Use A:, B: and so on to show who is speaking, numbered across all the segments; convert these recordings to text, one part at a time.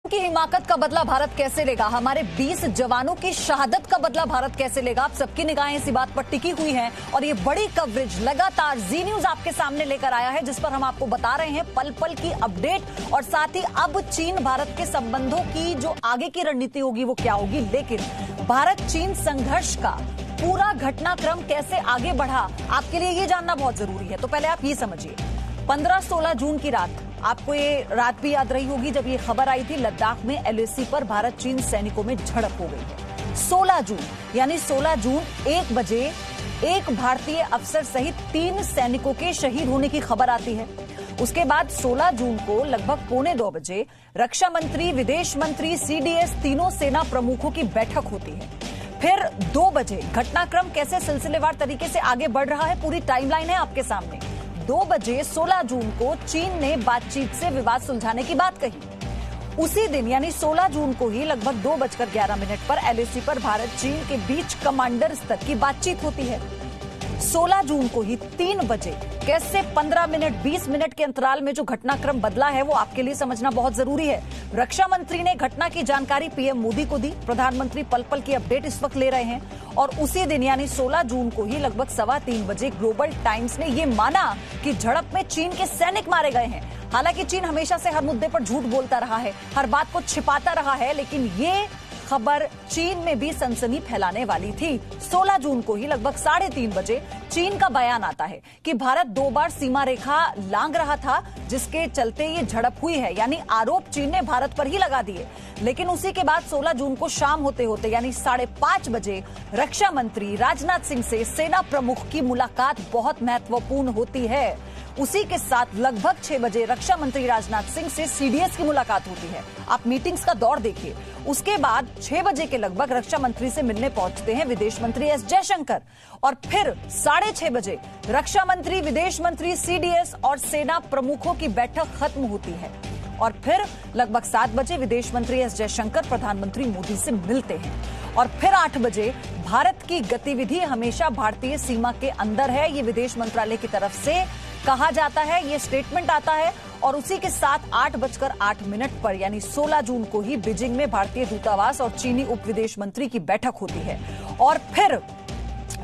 A: की हिमाकत का बदला भारत कैसे लेगा, हमारे 20 जवानों की शहादत का बदला भारत कैसे लेगा, आप सबकी निगाहें इसी बात पर टिकी हुई हैं और ये बड़ी कवरेज लगातार जी न्यूज आपके सामने लेकर आया है, जिस पर हम आपको बता रहे हैं पल पल की अपडेट और साथ ही अब चीन भारत के संबंधों की जो आगे की रणनीति होगी वो क्या होगी। लेकिन भारत चीन संघर्ष का पूरा घटनाक्रम कैसे आगे बढ़ा, आपके लिए ये जानना बहुत जरूरी है। तो पहले आप ये समझिए, 15-16 जून की रात, आपको ये रात भी याद रही होगी जब ये खबर आई थी लद्दाख में LAC पर भारत चीन सैनिकों में झड़प हो गई है। 16 जून यानी 16 जून 1 बजे एक भारतीय अफसर सहित 3 सैनिकों के शहीद होने की खबर आती है। उसके बाद 16 जून को लगभग 1:45 बजे रक्षा मंत्री, विदेश मंत्री, CDS तीनों सेना प्रमुखों की बैठक होती है। फिर 2 बजे घटनाक्रम कैसे सिलसिलेवार तरीके से आगे बढ़ रहा है, पूरी टाइमलाइन है आपके सामने। 2 बजे 16 जून को चीन ने बातचीत से विवाद सुलझाने की बात कही। उसी दिन यानी 16 जून को ही लगभग 2:11 पर LAC पर भारत चीन के बीच कमांडर स्तर की बातचीत होती है। 16 जून को ही 3 बजे कैसे 15 मिनट 20 मिनट के अंतराल में जो घटनाक्रम बदला है वो आपके लिए समझना बहुत जरूरी है। रक्षा मंत्री ने घटना की जानकारी PM मोदी को दी, प्रधानमंत्री पल पल की अपडेट इस वक्त ले रहे हैं और उसी दिन यानी 16 जून को ही लगभग 3:15 बजे ग्लोबल टाइम्स ने यह माना कि झड़प में चीन के सैनिक मारे गए हैं। हालांकि चीन हमेशा से हर मुद्दे पर झूठ बोलता रहा है, हर बात को छिपाता रहा है, लेकिन ये खबर चीन में भी सनसनी फैलाने वाली थी। 16 जून को ही लगभग 3:30 बजे चीन का बयान आता है कि भारत 2 बार सीमा रेखा लांघ रहा था, जिसके चलते ये झड़प हुई है, यानी आरोप चीन ने भारत पर ही लगा दिए। लेकिन उसी के बाद 16 जून को शाम होते होते यानी 5:30 बजे रक्षा मंत्री राजनाथ सिंह से सेना प्रमुख की मुलाकात बहुत महत्वपूर्ण होती है। उसी के साथ लगभग 6 बजे रक्षा मंत्री राजनाथ सिंह से CDS की मुलाकात होती है। आप मीटिंग्स का दौर देखिए। उसके बाद 6 बजे के लगभग रक्षा मंत्री से मिलने पहुंचते हैं विदेश मंत्री S जयशंकर और फिर 6:30 बजे रक्षा मंत्री, विदेश मंत्री, CDS और सेना प्रमुखों की बैठक खत्म होती है और फिर लगभग 7 बजे विदेश मंत्री S जयशंकर प्रधानमंत्री मोदी से मिलते हैं और फिर 8 बजे भारत की गतिविधि हमेशा भारतीय सीमा के अंदर है, ये विदेश मंत्रालय की तरफ से कहा जाता है, ये स्टेटमेंट आता है और उसी के साथ 8:08 पर यानी 16 जून को ही बीजिंग में भारतीय दूतावास और चीनी उप विदेश मंत्री की बैठक होती है और फिर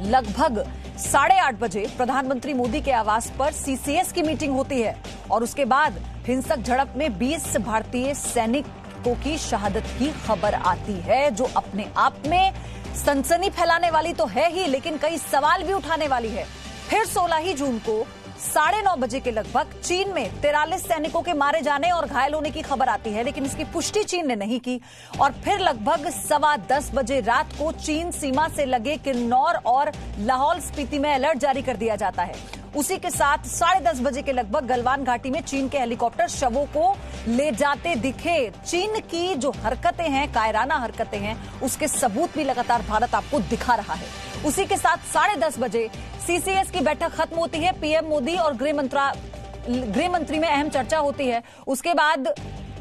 A: लगभग 8:30 बजे प्रधानमंत्री मोदी के आवास पर CCS की मीटिंग होती है और उसके बाद हिंसक झड़प में 20 भारतीय सैनिकों की शहादत की खबर आती है, जो अपने आप में सनसनी फैलाने वाली तो है ही, लेकिन कई सवाल भी उठाने वाली है। फिर 16 ही जून को 9:30 बजे के लगभग चीन में 43 सैनिकों के मारे जाने और घायल होने की खबर आती है, लेकिन इसकी पुष्टि चीन ने नहीं की। और फिर लगभग 10:15 बजे रात को चीन सीमा से लगे किन्नौर और लाहौल स्पीति में अलर्ट जारी कर दिया जाता है। उसी के साथ 10:30 बजे के लगभग गलवान घाटी में चीन के हेलीकॉप्टर शवों को ले जाते दिखे। चीन की जो हरकतें हैं, कायराना हरकतें हैं, उसके सबूत भी लगातार भारत आपको दिखा रहा है। उसी के साथ 10:30 बजे CCS की बैठक खत्म होती है, PM मोदी और गृह मंत्री में अहम चर्चा होती है। उसके बाद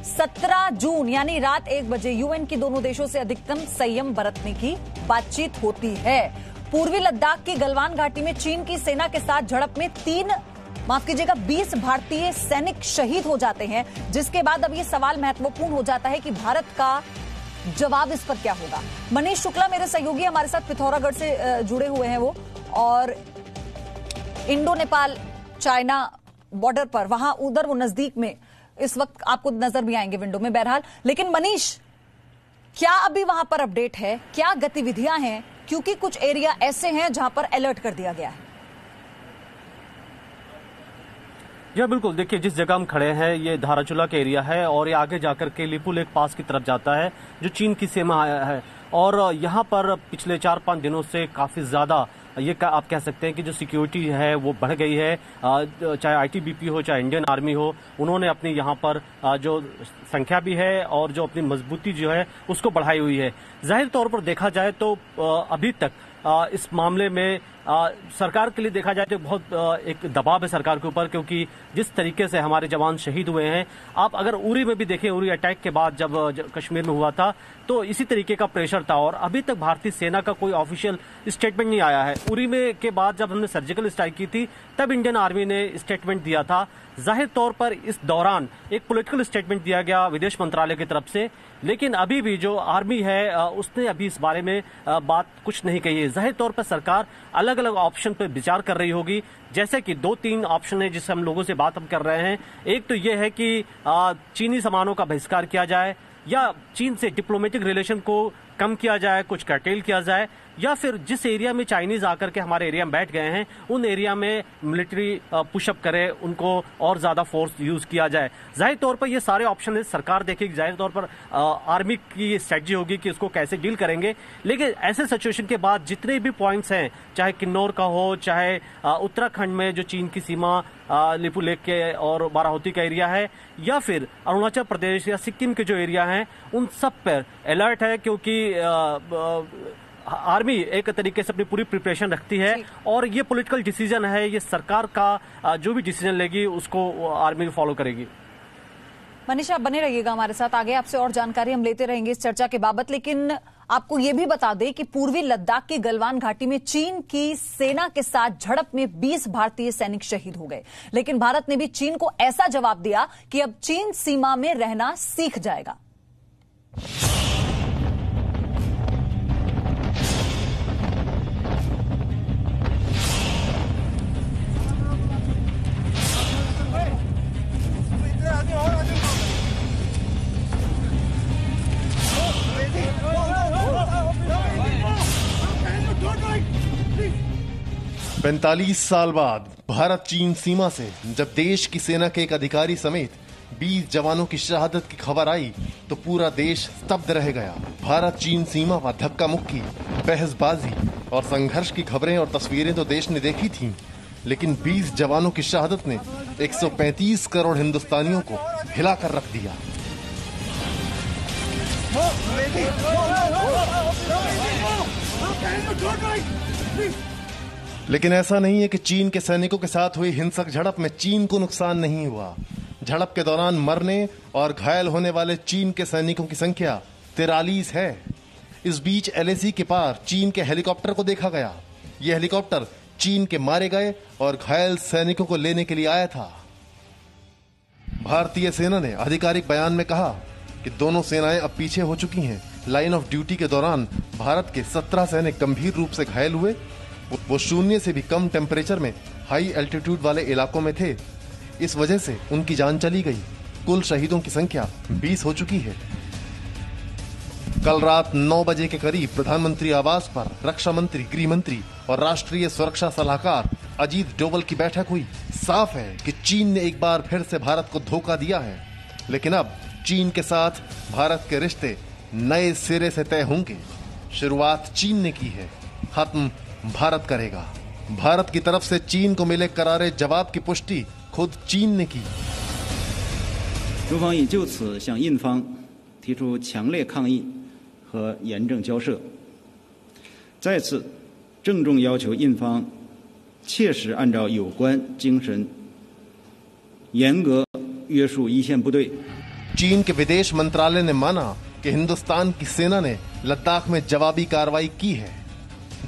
A: 17 जून यानी रात 1 बजे UN की दोनों देशों से अधिकतम संयम बरतने की बातचीत होती है। पूर्वी लद्दाख की गलवान घाटी में चीन की सेना के साथ झड़प में 20 भारतीय सैनिक शहीद हो जाते हैं, जिसके बाद अब ये सवाल महत्वपूर्ण हो जाता है कि भारत का जवाब इस पर क्या होगा। मनीष शुक्ला मेरे सहयोगी हमारे साथ पिथौरागढ़ से जुड़े हुए हैं वो, और इंडो नेपाल चाइना बॉर्डर पर वहां उधर वो नजदीक में इस वक्त आपको नजर भी आएंगे विंडो में। बहरहाल, लेकिन मनीष, क्या अभी वहां पर अपडेट है, क्या गतिविधियां हैं, क्योंकि कुछ एरिया ऐसे हैं जहां पर अलर्ट कर दिया गया है।
B: जी बिल्कुल, देखिए जिस जगह हम खड़े हैं ये धाराचूला का एरिया है और ये आगे जाकर के लिपू लेक पास की तरफ जाता है जो चीन की सीमा है और यहाँ पर पिछले 4-5 दिनों से काफी ज्यादा ये आप कह सकते हैं कि जो सिक्योरिटी है वो बढ़ गई है। चाहे ITBP हो, चाहे इंडियन आर्मी हो, उन्होंने अपनी यहाँ पर जो संख्या भी है और जो अपनी मजबूती जो है उसको बढ़ाई हुई है। जाहिर तौर पर देखा जाए तो अभी तक इस मामले में सरकार के लिए देखा जाए तो बहुत एक दबाव है सरकार के ऊपर, क्योंकि जिस तरीके से हमारे जवान शहीद हुए हैं, आप अगर उरी में भी देखें, उरी अटैक के बाद जब कश्मीर में हुआ था तो इसी तरीके का प्रेशर था और अभी तक भारतीय सेना का कोई ऑफिशियल स्टेटमेंट नहीं आया है। उरी में के बाद जब हमने सर्जिकल स्ट्राइक की थी तब इंडियन आर्मी ने स्टेटमेंट दिया था। जाहिर तौर पर इस दौरान एक पॉलिटिकल स्टेटमेंट दिया गया विदेश मंत्रालय की तरफ से, लेकिन अभी भी जो आर्मी है उसने अभी इस बारे में बात कुछ नहीं कही है। जाहिर तौर पर सरकार अलग अलग ऑप्शन पर विचार कर रही होगी, जैसे कि 2-3 ऑप्शन है जिससे हम लोगों से बात हम कर रहे हैं। एक तो यह है कि चीनी सामानों का बहिष्कार किया जाए या चीन से डिप्लोमेटिक रिलेशन को कम किया जाए, कुछ कर्टेल किया जाए, या फिर जिस एरिया में चाइनीज आकर के हमारे एरिया में बैठ गए हैं उन एरिया में मिलिट्री पुशअप करे, उनको और ज्यादा फोर्स यूज किया जाए। जाहिर तौर पर ये सारे ऑप्शन है, सरकार देखेगी, जाहिर तौर पर आर्मी की स्ट्रेटजी होगी कि इसको कैसे डील करेंगे। लेकिन ऐसे सिचुएशन के बाद जितने भी पॉइंट्स हैं, चाहे किन्नौर का हो, चाहे उत्तराखंड में जो चीन की सीमा लिपू लेक के और बाराहोती का एरिया है, या फिर अरुणाचल प्रदेश या सिक्किम के जो एरिया हैं, उन सब पर अलर्ट है, क्योंकि आर्मी एक तरीके से अपनी पूरी प्रिपरेशन रखती है और ये पॉलिटिकल डिसीजन है, ये सरकार का जो भी डिसीजन लेगी उसको आर्मी फॉलो करेगी।
A: मनीषा, बने रहिएगा हमारे साथ, आगे आपसे और जानकारी हम लेते रहेंगे इस चर्चा के बाबत। लेकिन आपको ये भी बता दें कि पूर्वी लद्दाख की गलवान घाटी में चीन की सेना के साथ झड़प में 20 भारतीय सैनिक शहीद हो गए। लेकिन भारत ने भी चीन को ऐसा जवाब दिया कि अब चीन सीमा में रहना सीख जाएगा।
C: पैंतालीस साल बाद भारत चीन सीमा से जब देश की सेना के एक अधिकारी समेत 20 जवानों की शहादत की खबर आई तो पूरा देश स्तब्ध रह गया। भारत चीन सीमा पर धक्का मुक्की, बहसबाजी और संघर्ष की खबरें और तस्वीरें तो देश ने देखी थीं, लेकिन 20 जवानों की शहादत ने 135 करोड़ हिंदुस्तानियों को हिलाकर रख दिया। लेकिन ऐसा नहीं है कि चीन के सैनिकों के साथ हुई हिंसक झड़प में चीन को नुकसान नहीं हुआ। झड़प के दौरान मरने और घायल होने वाले चीन के सैनिकों की संख्या 43 है। इस बीच LAC के पार चीन के हेलीकॉप्टर को देखा गया। यह हेलीकॉप्टर चीन के मारे गए और घायल सैनिकों को लेने के लिए आया था। भारतीय सेना ने आधिकारिक बयान में कहा कि दोनों सेनाएं अब पीछे हो चुकी हैं। लाइन ऑफ ड्यूटी के दौरान भारत के 17 सैनिक गंभीर रूप से घायल हुए। वो 0 से भी कम टेम्परेचर में हाई एल्टीट्यूड वाले इलाकों में थे। इस वजह से उनकी जान चली गई। कुल शहीदों की संख्या 20 हो चुकी है। कल रात 9 बजे के करीब प्रधानमंत्री आवास पर रक्षा मंत्री, गृह मंत्री और राष्ट्रीय सुरक्षा सलाहकार अजीत डोवल की बैठक हुई। साफ है कि चीन ने एक बार फिर से भारत को धोखा दिया है, लेकिन अब चीन के साथ भारत के रिश्ते नए सिरे से तय होंगे। शुरुआत चीन ने की है, खत्म भारत करेगा। भारत की तरफ से चीन को मिले करारे जवाब की पुष्टि खुद चीन ने की।
D: 中方已就此向印方提出强烈抗议和严正交涉，再次郑重要求印方切实按照有关精神严格约束一线部队。
C: चीन के विदेश मंत्रालय ने माना कि हिंदुस्तान की सेना ने लद्दाख में जवाबी कार्रवाई की है।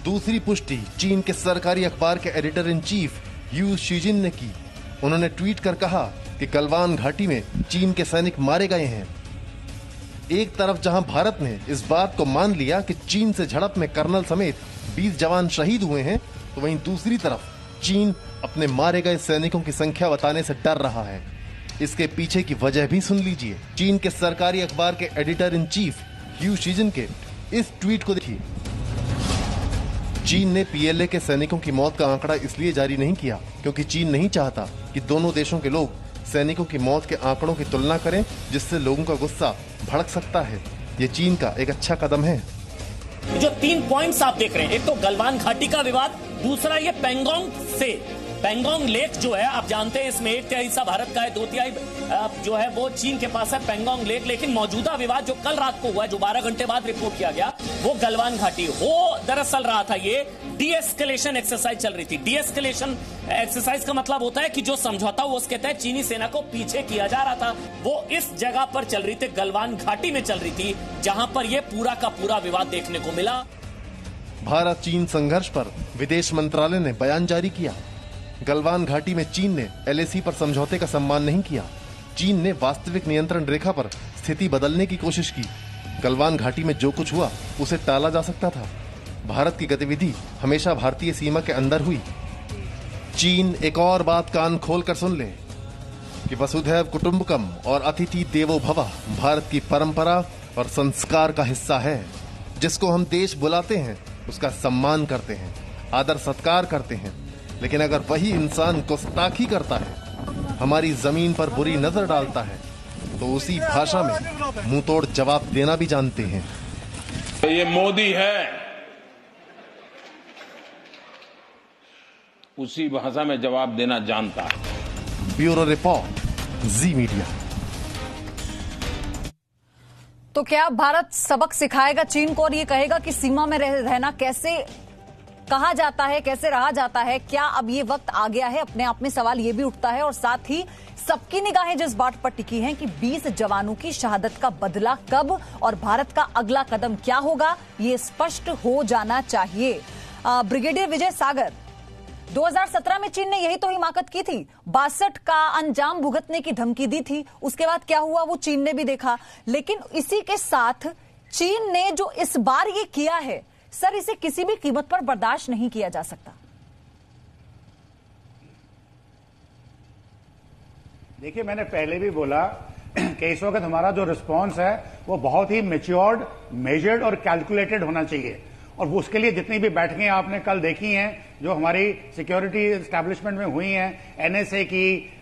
C: दूसरी पुष्टि चीन के सरकारी अखबार के एडिटर इन चीफ यू शीजिन ने की। उन्होंने ट्वीट कर कहा कि गलवान घाटी में चीन के सैनिक मारे गए हैं। एक तरफ जहां भारत ने इस बात को मान लिया कि चीन से झड़प में कर्नल समेत 20 जवान शहीद हुए हैं, तो वहीं दूसरी तरफ चीन अपने मारे गए सैनिकों की संख्या बताने से डर रहा है। इसके पीछे की वजह भी सुन लीजिए। चीन के सरकारी अखबार के एडिटर इन चीफ यू शीजिन के इस ट्वीट को देखिए। चीन ने PLA के सैनिकों की मौत का आंकड़ा इसलिए जारी नहीं किया क्योंकि चीन नहीं चाहता कि दोनों देशों के लोग सैनिकों की मौत के आंकड़ों की तुलना करें, जिससे लोगों का गुस्सा भड़क सकता है। ये चीन का एक अच्छा कदम है।
E: जो 3 पॉइंट्स आप देख रहे हैं, एक तो गलवान घाटी का विवाद, दूसरा ये पैंगोंग से पेंगोंग लेक जो है आप जानते हैं इसमें 1/3 हिस्सा भारत का है, 2/3 जो है वो चीन के पास है पेंगोंग लेक। लेकिन मौजूदा विवाद जो कल रात को हुआ, जो 12 घंटे बाद रिपोर्ट किया गया, वो गलवान घाटी वो दरअसल रहा था ये डी-एस्केलेशन एक्सरसाइज चल रही थी। डी-एस्केलेशन एक्सरसाइज का मतलब होता है कि जो समझौता हुआ उसके तहत चीनी सेना को पीछे किया जा रहा था, वो इस जगह पर चल रही थी, गलवान घाटी में चल रही थी, जहां पर यह पूरा का पूरा विवाद देखने को मिला।
C: भारत चीन संघर्ष पर विदेश मंत्रालय ने बयान जारी किया। गलवान घाटी में चीन ने LAC पर समझौते का सम्मान नहीं किया। चीन ने वास्तविक नियंत्रण रेखा पर स्थिति बदलने की कोशिश की। गलवान घाटी में जो कुछ हुआ उसे टाला जा सकता था। भारत की गतिविधि हमेशा भारतीय सीमा के अंदर हुई। चीन एक और बात कान खोलकर सुन ले कि वसुधैव कुटुंबकम और अतिथि देवो भव भारत की परंपरा और संस्कार का हिस्सा है। जिसको हम देश बुलाते हैं उसका सम्मान करते हैं, आदर सत्कार करते हैं। लेकिन अगर वही इंसान गुस्ताखी करता है, हमारी जमीन पर बुरी नजर डालता है, तो उसी भाषा में मुंहतोड़ जवाब देना भी जानते हैं।
F: ये मोदी है, उसी भाषा में जवाब देना जानता है।
C: ब्यूरो रिपोर्ट, जी मीडिया।
A: तो क्या भारत सबक सिखाएगा चीन को और ये कहेगा कि सीमा में रहना कैसे कहा जाता है, कैसे रहा जाता है? क्या अब ये वक्त आ गया है? अपने आप में सवाल ये भी उठता है। और साथ ही सबकी निगाहें जिस बात पर टिकी हैं कि 20 जवानों की शहादत का बदला कब और भारत का अगला कदम क्या होगा, ये स्पष्ट हो जाना चाहिए। ब्रिगेडियर विजय सागर, 2017 में चीन ने यही तो हिमाकत की थी, 62 का अंजाम भुगतने की धमकी दी थी। उसके बाद क्या हुआ वो चीन ने भी देखा। लेकिन इसी के साथ चीन ने जो इस बार ये किया है, सर, इसे किसी भी कीमत पर बर्दाश्त नहीं किया जा सकता।
G: देखिए, मैंने पहले भी बोला कि इस वक्त हमारा जो रिस्पॉन्स है वो बहुत ही मैच्योर्ड, मेजर्ड और कैलकुलेटेड होना चाहिए। और वो उसके लिए जितनी भी बैठकें आपने कल देखी हैं, जो हमारी सिक्योरिटी एस्टैब्लिशमेंट में हुई हैं, NSA की,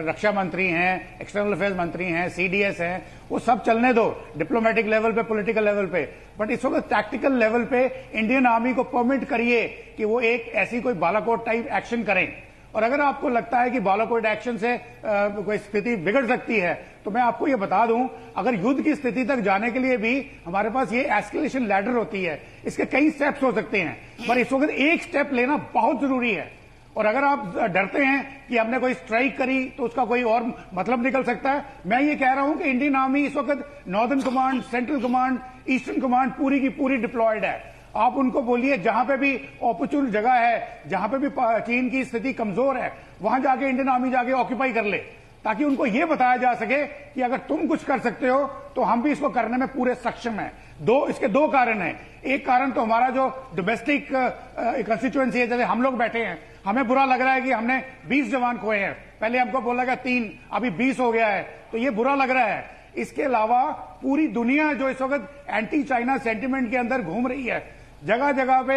G: रक्षा मंत्री हैं, एक्सटर्नल अफेयर्स मंत्री हैं, CDS हैं, वो सब चलने दो डिप्लोमेटिक लेवल पे, पॉलिटिकल लेवल पे। बट इस वक्त टैक्टिकल लेवल पे इंडियन आर्मी को परमिट करिए कि वो एक ऐसी कोई बालाकोट टाइप एक्शन करें। और अगर आपको लगता है कि बालाकोट एक्शन से कोई स्थिति बिगड़ सकती है, तो मैं आपको ये बता दूं, अगर युद्ध की स्थिति तक जाने के लिए भी हमारे पास ये एस्केलेशन लैडर होती है। इसके कई स्टेप्स हो सकते हैं, पर इस वक्त एक स्टेप लेना बहुत जरूरी है। और अगर आप डरते हैं कि हमने कोई स्ट्राइक करी तो उसका कोई और मतलब निकल सकता है, मैं ये कह रहा हूं कि इंडियन आर्मी इस वक्त northern command, central command, eastern command पूरी की पूरी डिप्लॉयड है। आप उनको बोलिए जहां पे भी ऑपरचुन जगह है, जहां पे भी चीन की स्थिति कमजोर है, वहां जाके इंडियन आर्मी जाके ऑक्यूपाई कर ले, ताकि उनको यह बताया जा सके कि अगर तुम कुछ कर सकते हो तो हम भी इसको करने में पूरे सक्षम हैं। इसके दो कारण हैं। एक कारण तो हमारा जो डोमेस्टिक कंस्टिट्यूएंसी है, जैसे हम लोग बैठे हैं, हमें बुरा लग रहा है कि हमने 20 जवान खोए हैं। पहले हमको बोला गया 3, अभी 20 हो गया है, तो ये बुरा लग रहा है। इसके अलावा पूरी दुनिया जो इस वक्त एंटी चाइना सेंटिमेंट के अंदर घूम रही है, जगह जगह पे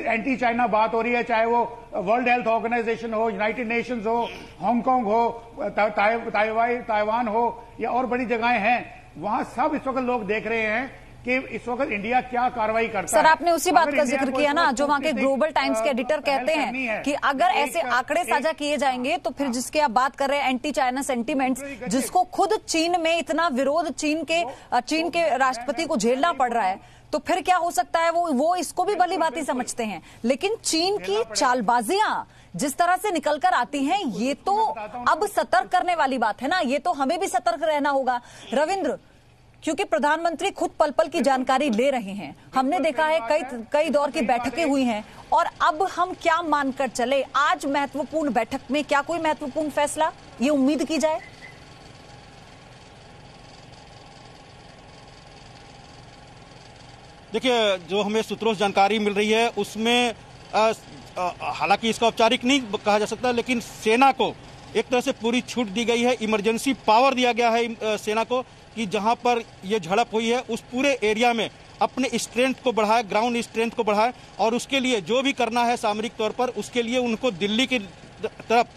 G: एंटी चाइना बात हो रही है, चाहे वो वर्ल्ड हेल्थ ऑर्गेनाइजेशन हो, यूनाइटेड नेशंस हो, हांगकांग हो, ताइवान हो, या और बड़ी जगहें हैं, वहां सब इस वक्त लोग देख रहे हैं कि इस वक्त इंडिया क्या कार्रवाई करता है।
A: सर, आपने उसी बात का जिक्र किया ना, जो वहां के ग्लोबल टाइम्स के एडिटर कहते हैं कि अगर ऐसे आंकड़े साझा किए जाएंगे तो फिर जिसके आप बात कर रहे हैं एंटी चाइना सेंटीमेंट्स, जिसको खुद चीन में इतना विरोध चीन के राष्ट्रपति को झेलना पड़ रहा है, तो फिर क्या हो सकता है? वो इसको भी भली भांति समझते हैं। लेकिन चीन की चालबाजियां जिस तरह से निकलकर आती हैं, ये तो अब सतर्क करने वाली बात है ना। ये तो हमें भी सतर्क रहना होगा। रविंद्र, क्योंकि प्रधानमंत्री खुद पल पल की जानकारी ले रहे हैं, हमने देखा है कई दौर की बैठकें हुई हैं, और अब हम क्या मानकर चले? आज महत्वपूर्ण बैठक में क्या कोई महत्वपूर्ण फैसला ये उम्मीद की जाए?
H: देखिए, जो हमें सूत्रों से जानकारी मिल रही है उसमें हालांकि इसका औपचारिक नहीं कहा जा सकता, लेकिन सेना को एक तरह से पूरी छूट दी गई है, इमरजेंसी पावर दिया गया है सेना को कि जहां पर ये झड़प हुई है उस पूरे एरिया में अपने स्ट्रेंथ को बढ़ाए, ग्राउंड स्ट्रेंथ को बढ़ाए, और उसके लिए जो भी करना है सामरिक तौर पर, उसके लिए उनको दिल्ली की तरफ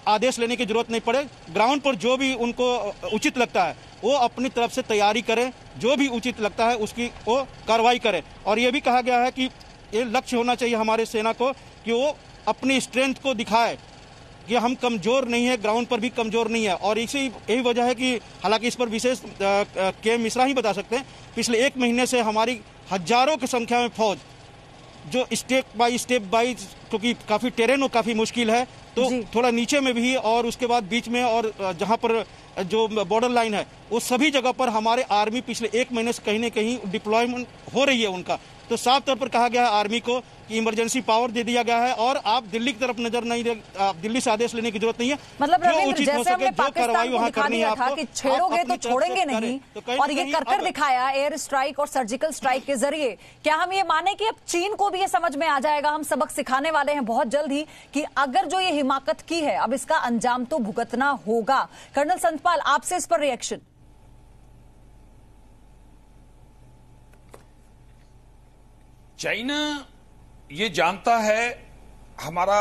H: आदेश लेने की जरूरत नहीं पड़े। ग्राउंड पर जो भी उनको उचित लगता है वो अपनी तरफ से तैयारी करें, जो भी उचित लगता है उसकी वो कार्रवाई करें। और ये भी कहा गया है कि ये लक्ष्य होना चाहिए हमारे सेना को कि वो अपनी स्ट्रेंथ को दिखाए कि हम कमज़ोर नहीं है, ग्राउंड पर भी कमज़ोर नहीं है। और यही वजह है कि हालांकि इस पर विशेष के मिश्रा ही बता सकते हैं, पिछले 1 महीने से हमारी हजारों की संख्या में फौज जो स्टेप बाई क्योंकि काफ़ी टेरेन और काफ़ी मुश्किल है, तो थोड़ा नीचे में भी और उसके बाद बीच में और जहां पर जो बॉर्डर लाइन है वो सभी जगह पर हमारे आर्मी पिछले 1 महीने से कहीं न कहीं डिप्लॉयमेंट हो रही है उनका। तो साफ तौर पर कहा गया है आर्मी को कि इमरजेंसी पावर दे दिया गया है और आप दिल्ली की तरफ नजर नहीं दे, आप दिल्ली से आदेश लेने की जरूरत नहीं है।
A: मतलब रविंद्र, जैसे हमने पाकिस्तान को दिखा दिया था कि छेड़ोगे तो छोड़ेंगे नहीं, और ये कर दिखाया एयर स्ट्राइक और सर्जिकल स्ट्राइक के जरिए, क्या हम ये माने कि अब चीन को भी ये समझ में आ जाएगा, हम सबक सिखाने वाले हैं बहुत जल्द ही, कि अगर जो ये हिमाकत की है अब इसका अंजाम तो भुगतना होगा। कर्नल संतपाल, आपसे इस पर रिएक्शन।
F: चाइना ये जानता है हमारा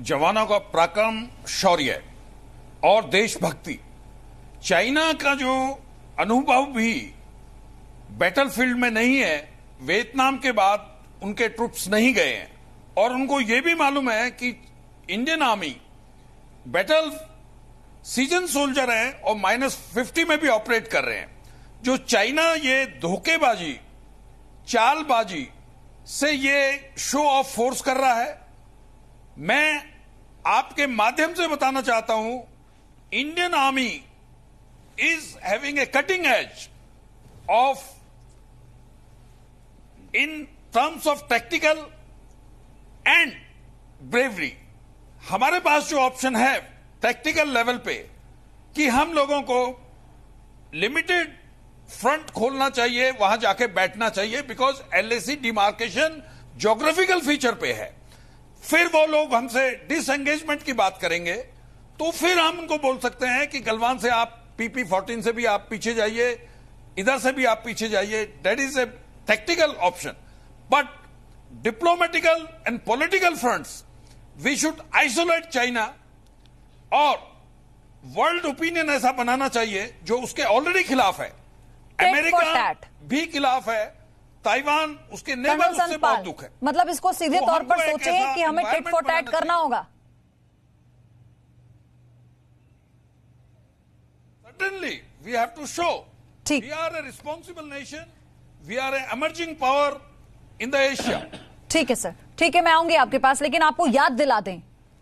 F: जवानों का पराक्रम, शौर्य और देशभक्ति। चाइना का जो अनुभव भी बैटलफील्ड में नहीं है, वियतनाम के बाद उनके ट्रूप्स नहीं गए हैं, और उनको ये भी मालूम है कि Indian army battle season soldier हैं और -50 में भी ऑपरेट कर रहे हैं। जो चाइना ये धोखेबाजी, चालबाजी से ये शो ऑफ फोर्स कर रहा है, मैं आपके माध्यम से बताना चाहता हूं, Indian army is having a cutting edge of in terms of tactical and bravery. हमारे पास जो ऑप्शन है टैक्टिकल लेवल पे कि हम लोगों को लिमिटेड फ्रंट खोलना चाहिए, वहां जाके बैठना चाहिए, because LAC demarcation geographical feature पे है। फिर वो लोग हमसे डिसएंगेजमेंट की बात करेंगे तो फिर हम उनको बोल सकते हैं कि गलवान से आप PP-14 से भी आप पीछे जाइए, इधर से भी आप पीछे जाइए। That is a tactical option, but diplomatical and political fronts we should isolate China, और वर्ल्ड ओपिनियन ऐसा बनाना चाहिए जो उसके ऑलरेडी खिलाफ है। अमेरिका भी खिलाफ है, ताइवान उसके नेबर, उससे बहुत दुख है।
A: मतलब इसको सीधे तौर पर सोचें कि हमें टिट फॉर टैट करना होगा।
F: Certainly, we have to show we are a responsible nation, we are an emerging power in the Asia.
A: ठीक है सर, ठीक है, मैं आऊंगी आपके पास, लेकिन आपको याद दिला दें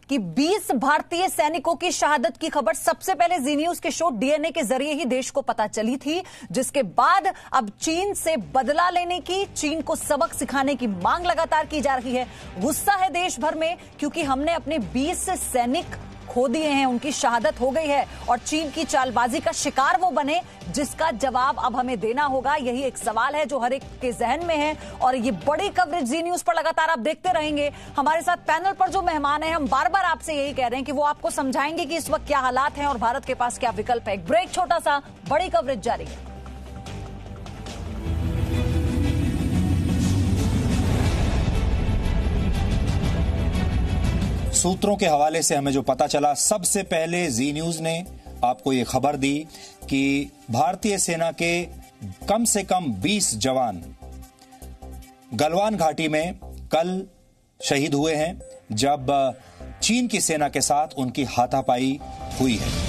A: कि 20 भारतीय सैनिकों की शहादत की खबर सबसे पहले जी न्यूज के शो डीएनए के जरिए ही देश को पता चली थी, जिसके बाद अब चीन से बदला लेने की, चीन को सबक सिखाने की मांग लगातार की जा रही है। गुस्सा है देश भर में क्योंकि हमने अपने 20 सैनिक खो दिए हैं, उनकी शहादत हो गई है, और चीन की चालबाजी का शिकार वो बने जिसका जवाब अब हमें देना होगा। यही एक सवाल है जो हर एक के जहन में है, और ये बड़ी कवरेज जी न्यूज पर लगातार आप देखते रहेंगे। हमारे साथ पैनल पर जो मेहमान हैं, हम बार बार आपसे यही कह रहे हैं कि वो आपको समझाएंगे कि इस वक्त क्या हालात हैं और भारत के पास क्या विकल्प है। एक ब्रेक छोटा सा, बड़ी कवरेज जारी है।
I: सूत्रों के हवाले से हमें जो पता चला, सबसे पहले जी न्यूज ने आपको ये खबर दी कि भारतीय सेना के कम से कम 20 जवान गलवान घाटी में कल शहीद हुए हैं, जब चीन की सेना के साथ उनकी हाथापाई हुई है।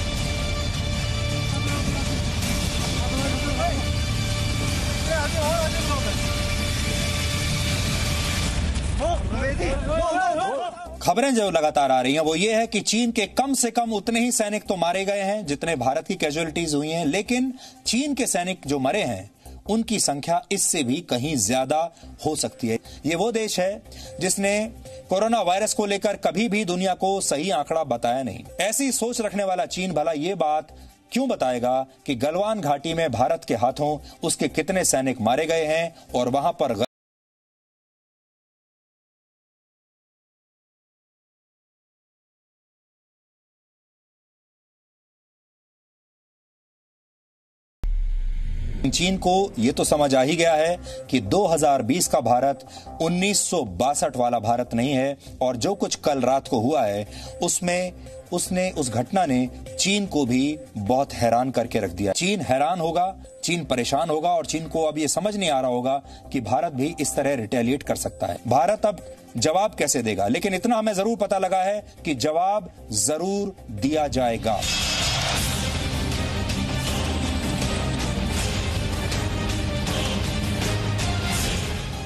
I: खबरें जो लगातार आ रही हैं वो ये है कि चीन के कम से कम उतने ही सैनिक तो मारे गए हैं जितने भारत की कैजुअलिटीज हुई हैं, लेकिन चीन के सैनिक जो मरे हैं उनकी संख्या इससे भी कहीं ज्यादा हो सकती है। ये वो देश है जिसने कोरोना वायरस को लेकर कभी भी दुनिया को सही आंकड़ा बताया नहीं। ऐसी सोच रखने वाला चीन भला ये बात क्यों बताएगा कि गलवान घाटी में भारत के हाथों उसके कितने सैनिक मारे गए हैं और वहां पर चीन को ये तो समझ आ ही गया है कि 2020 का भारत 1962 वाला भारत नहीं है, और जो कुछ कल रात को हुआ है उस घटना ने चीन को भी बहुत हैरान करके रख दिया। चीन हैरान होगा, चीन परेशान होगा, और चीन को अब ये समझ नहीं आ रहा होगा कि भारत भी इस तरह रिटेलिएट कर सकता है। भारत अब जवाब कैसे देगा, लेकिन इतना हमें जरूर पता लगा है कि जवाब जरूर दिया जाएगा।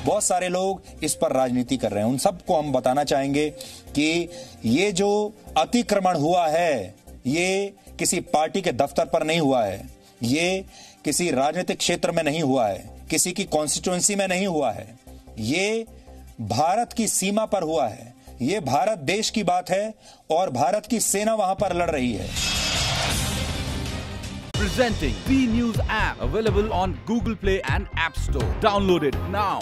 I: बहुत सारे लोग इस पर राजनीति कर रहे हैं, उन सबको हम बताना चाहेंगे कि ये जो अतिक्रमण हुआ है ये किसी पार्टी के दफ्तर पर नहीं हुआ है, ये किसी राजनीतिक क्षेत्र में नहीं हुआ है, किसी की कॉन्स्टिट्यूएंसी में नहीं हुआ है, ये भारत की सीमा पर हुआ है। ये भारत देश की बात है और भारत की सेना वहां पर लड़ रही है।
J: Presenting B News app, available on Google Play and App Store. Download it now.